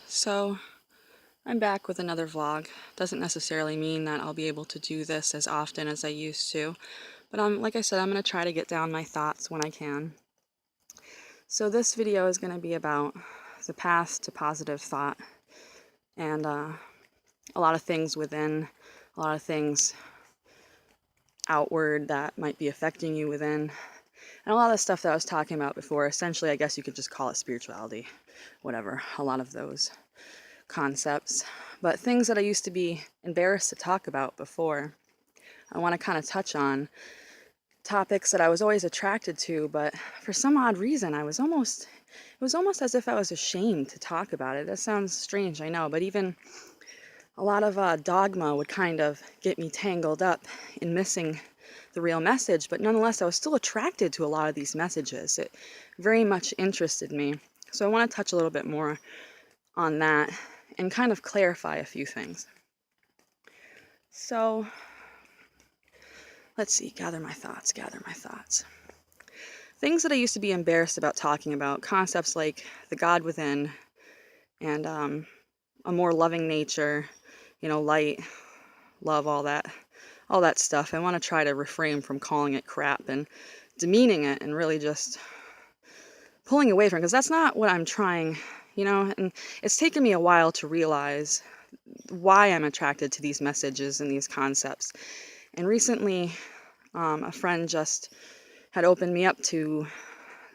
So I'm back with another vlog. Doesn't necessarily mean that I'll be able to do this as often as I used to, but like I said, I'm going to try to get down my thoughts when I can. So this video is going to be about the path to positive thought and a lot of things within, a lot of things outward that might be affecting you within, and a lot of the stuff that I was talking about before. Essentially, I guess you could just call it spirituality, whatever, a lot of those concepts, but things that I used to be embarrassed to talk about before. I want to kind of touch on topics that I was always attracted to, but for some odd reason it was almost as if I was ashamed to talk about it. That sounds strange, I know, but even a lot of dogma would kind of get me tangled up in missing the real message, but nonetheless I was still attracted to a lot of these messages. It very much interested me. So I want to touch a little bit more on that and kind of clarify a few things. So let's see, gather my thoughts. Things that I used to be embarrassed about talking about, concepts like the God within and a more loving nature, light, love, all that stuff. I want to try to refrain from calling it crap and demeaning it and really just pulling away from it, because that's not what I'm trying, and it's taken me a while to realize why I'm attracted to these messages and these concepts. And recently, a friend just had opened me up to,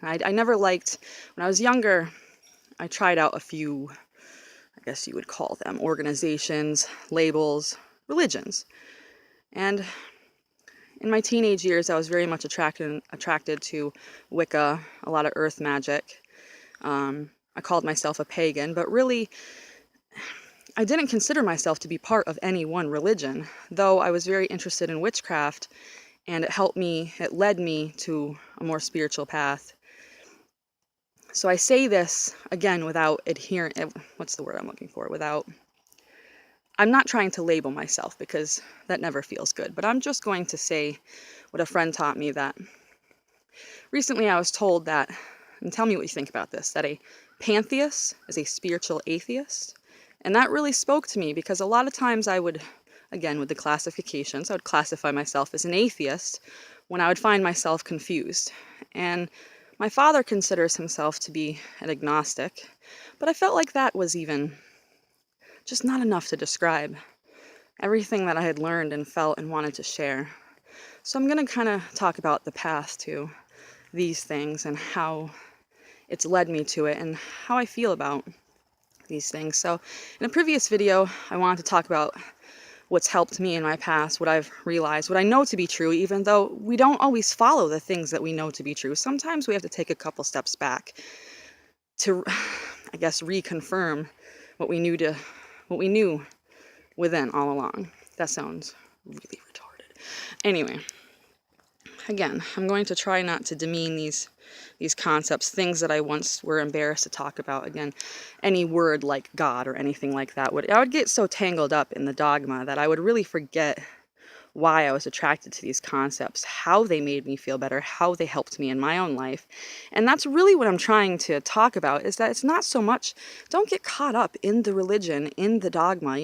I never liked, when I was younger, I tried out a few, I guess you would call them, organizations, labels, religions. And in my teenage years, I was very much attracted to Wicca, a lot of earth magic. I called myself a pagan, but really, I didn't consider myself to be part of any one religion, though I was very interested in witchcraft, and it led me to a more spiritual path. So I say this, again, without what's the word I'm looking for? I'm not trying to label myself, because that never feels good, but I'm just going to say what a friend taught me, that recently I was told that, and tell me what you think about this, that a pantheist is a spiritual atheist. And that really spoke to me, because a lot of times I would, again, with the classifications, I would classify myself as an atheist when I would find myself confused. And my father considers himself to be an agnostic, but I felt like that was even just not enough to describe everything that I had learned and felt and wanted to share. So I'm going to kind of talk about the path to these things and how it's led me to it and how I feel about these things. So in a previous video, I wanted to talk about what's helped me in my past, what I've realized, what I know to be true, even though we don't always follow the things that we know to be true. Sometimes we have to take a couple steps back to, I guess, reconfirm what we knew within all along. That sounds really retarded. Anyway, again, I'm going to try not to demean these concepts, things that I once were embarrassed to talk about. Again, any word like God or anything like that, I would get so tangled up in the dogma that I would really forget why I was attracted to these concepts, how they made me feel better, how they helped me in my own life. And that's really what I'm trying to talk about, is that it's not so much, don't get caught up in the religion, in the dogma,